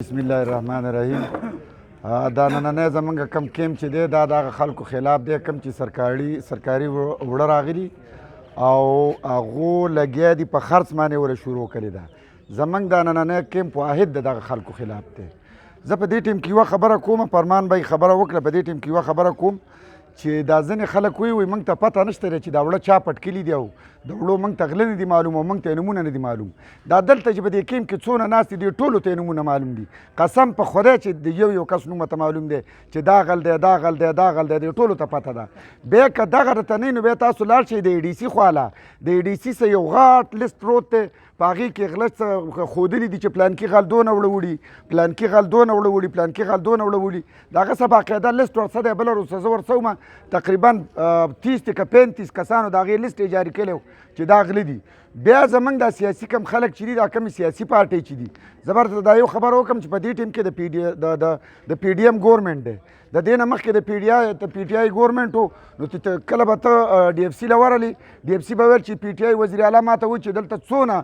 بسم الله الرحمن الرحیم. دا نننی زمونږ کم کیم چې دی دا د خلکو خلاف دی کم چې سرکاري وړه راغلي او هغو لګیا دي په خرڅ باندې وره شروع کړې ده. زمونږ دا نننی کیمپ واحد د دغه خلکو خلاف دی. زه په دې ټیم کې یوه خبره کوم، فرمان به خبره وکړه، په دې ټیم کې یوه خبره کوم چې دا ځینې خلک وایي موږ ته پته نشته دی چې دا وړه چا پټکلي دي او د وړو موږ ته غله نه دي معلوم او موږ ته نومونه نه دي معلوم. دا دلته چې په دې کیمپ کې څونه ناست دي ټولو ته نومونه معلوم دي. قسم په خدای چې د یو کس نوم ته معلوم دی چې دا غل دی دا غل دی دا غل دی، ټولو ته پته ده. بیا که دغه درته نه نو بیا تاسو لاړ شئ د ای ډي سي خواله. د ای ډي سي څه یو غاټ لیست پروت دی، په هغې کې غله څه ښودلي دي چې پلانکي غل دونه وړه وړي، پلانکي غل دونه وړه وړي، پلانکي غل دونه وړه وړي. د هغه څه باقاعده لیست ورڅه دی. بله ورځ زه ورڅومه تقریبا 30 که 35 کسانو د هغې لیست یې جاري کړی و چې دا غله دي. بیا زمونږ دا سیاسي کم خلک چې دي دا کم سیاسي پارټۍ چې دي، زه به درته دا یو خبره وکړم چې په دې ټیم کې د پی ډي ایم ګورنمنټ دی. د دې نه مخکې د پی ټي آی ګورنمنټ و، نو کله به ته ډي اف سي له ورغلې، ډي اف سي به ویل چې پی ټي آی وزیر اعلی ما ته وایي چې دلته څونه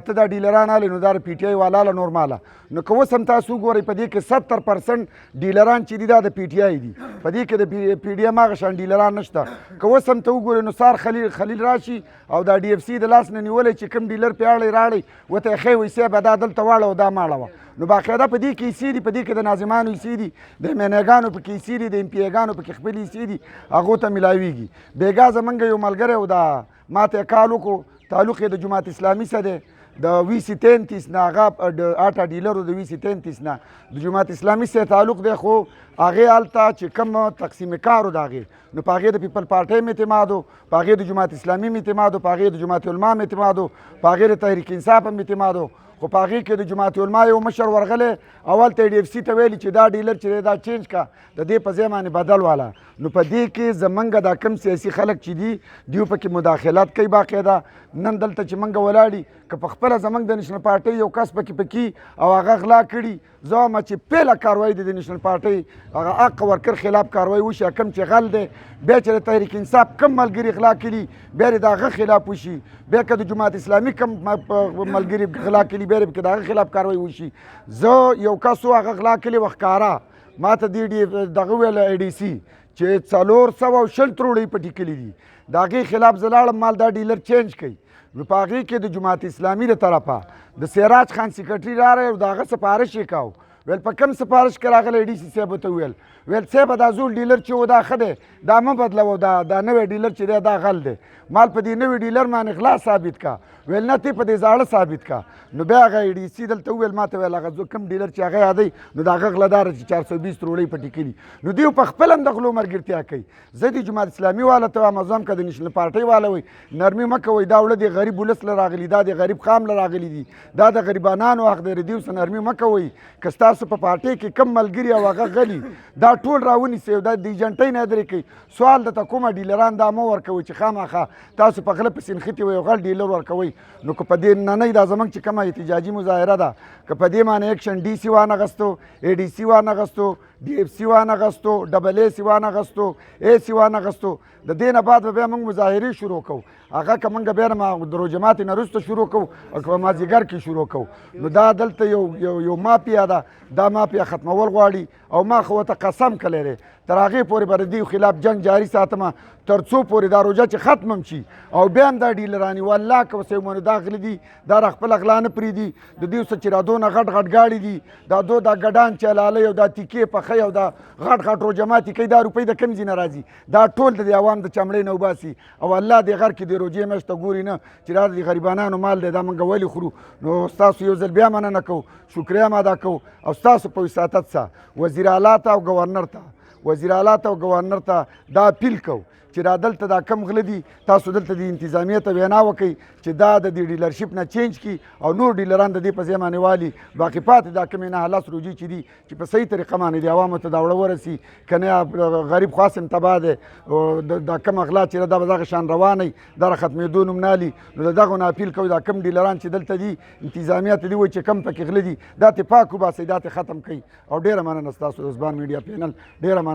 ته دا ډیلران الې نو دا د پی ټي آی والا له نورماله. نو که اوس هم تاسو وګورئ په دې کې 70% ډیلران چې دي دا د پی ټي آی دي، په دې کې د پی ډي ایم هغه شان ډیلران نشته. که اوس هم ته وګورئ نو سار خلیل راشي او دا ډي اف سي د لاس نه نیولی چې کوم ډیلر پیاړی راړی ورته یې ښی وایي صاحبه دا دلته واړه او دا ماړه وه. نو باقاعده په دې کې حصې دي، په دې کې د ناظمانو حصې دي، د مینیګانو پکې حصې دي، د ایم پي ایګانو پکې خپلې حصې دي، هغو ته میلاویږي. بېګا زمونږ یو ملګری و دا ما ته یې کال وکړو، تعلق یې د جماعت اسلامي سره دی، د وي سی 33 نه هغه آټا ډیلرو د وي سی 33 نه د جماعت اسلامي سره تعلق دی. خو هغې هلته چې کوم تقسیم کار و د هغې نو په هغې د پیپل پارټۍ م اعتماد و، په هغې د جماعت اسلامي م اعتماد و، په هغې د جماعت علما م اعتماد و، په هغې د تحریک انصاف هم اعتماد و. خو په هغې کې د جماعت علما یو مشر ورغلی اول ته یې ډي اف سی ته ویلي چې دا ډیلر چې دی دا چینج کا د دې په ځای باندې بدل واله. نو په دې کې زمونږ دا کم سیاسي خلک چې دي دوی پکې مداخلات کوي باقاعده. نن دلته چې موږ ولاړي که په خپله زمونږ د نیشنل پارټۍ یو کس پکې او هغه غلا کړي، زه وایم چې پیله کاروایي د نیشنل پارټۍ هغه حق ورکر خلاف کاروایي وشي. کم چې غل دی بیا چې د تحریک انصاف کم ملګري غلا کړي بیا د هغه خلاف وشي. بیا که د جماعت اسلامي کم ملګري غلا کړي بیا پکې د هغه خلاف کاروایي وشي. زه یو کس و هغه غلا کړي و ښکاره ما ته دغه ویل ای ډي سي چې 420 تروړۍ پټې کړي دي، د هغې خلاف زه لاړم مال دا ډیلر چینج کوي. نو په هغې کې د جماعت اسلامي د طرفه د سراج خان سیکرټري راغی او د هغه سفارش یې کاو. ویل په کوم سفارش کې راغلی ای ډي سي صاحب ته ویل صاحبه دا زوړ ډیلر چې و دا ښه دی دا مه بدلوه، دا نوی ډیلر چې دی دا غل دی، مال په دې نوي ډیلر باندې غلا ثابت کا. ویل نه تی په دې زاړه ثابت کا. نو بیا هغه ای ډي سي دلته وویل ما ته ویل هغه کوم ډیلر چې هغه یادوي نو د هغه غلهداره چې 420 تروړۍ پټې کړي. نو دوی په خپل هم د غلو ملګرتیا کوي. زه د جماعت اسلامي والا ته وایم زه هم که د نیشنل پارټۍ والا وایي نرمي مه کوئ، دا وړه د غریب ولس له راغلي، دا د غریب قام له راغلي دي، دا د غریبانانو حق دی، دوی ورسره نرمي مه کوئ. که ستاسو په پارټۍ کې کم ملګري او هغه غلي دا ټول راونیسئ او دا د ایجنټۍ نه درې کوي. سوال درته کومه ډیلران دا مه ورکوئ چې خامخا تاسو په غله پسې نښتي وئ او غل ډیلر ورکوئ. نو که په دې ننۍ دا زموږ چې کومه احتجاجي مظاهره ده که په دې باندې اکشن ډي سي وانغستو، ای ډي سي وانغستو، ډي اف سي وانغستو، ډبل اے سي وانغستو، اے سي وانغستو، د دې نه بعد به بیا موږ مظاهرې شروع کوو. هغه که موږ بیا د روجماتې نه وروسته شروع کوو او که په مازدیګر کې شروع کوو. نو دا دلته یو مافیا ده، دا مافیا ختمول غواړي او ما خو ورته قسم کړی دی تر هغې پورې به د دې خلاف جنګ جاري ساتمه تر څو پورې دا روژه چې ختم شي. او بیا هم دا ډیلرانې والله که اوس یو دا غله دي دا خپله غلا نه پرېږدي، د دوی اوس چې را دونه غټ ګاډي دي دا دا ګډان چلالۍ او دا تیکې پخی او دا غټ روژه کوي، دا روپۍ د کوم ځای نه راځي؟ دا ټول د عوام د چمړۍ نه وباسي. او الله دې غر کې د روژې میاشت ته ګوري نه چې دا د غریبانانو مال دی دا موږ ولې خورو. نو ستاسو یو ځل بیا مننه کوو، شکریه هم ادا کوو او ستاسو په وساطت سره وزیر اعلی ته او ګورنر ته دا اپیل کوو چې را دلته دا کم غله دي تاسو دلته د انتظامیه ته وینا وکئ چې دا د دې ډیلرشپ نه چینج کړي او نور ډیلران د دې په ځای باندې والي. باقي پاتې دا کمې 9 روجې چې دي چې په صحیح طریقه باندې د عوامو ته دا وړه ورسي، که نه غریب خاص هم تباه دی. دا کم اغلا چې دا به دغه شان روانه دا را ختمېدو نوم نه الي. نو د دغو نه اپیل کوو دا کم ډیلران چې دلته دي انتظامیه ته دي وایي چې کم پکې غله دي دا ترې پاک وباسئ، دا ترې ختم کړئ. او ډېره مننه ستاسو د ځبان میډیا پینل، ډېره مننه.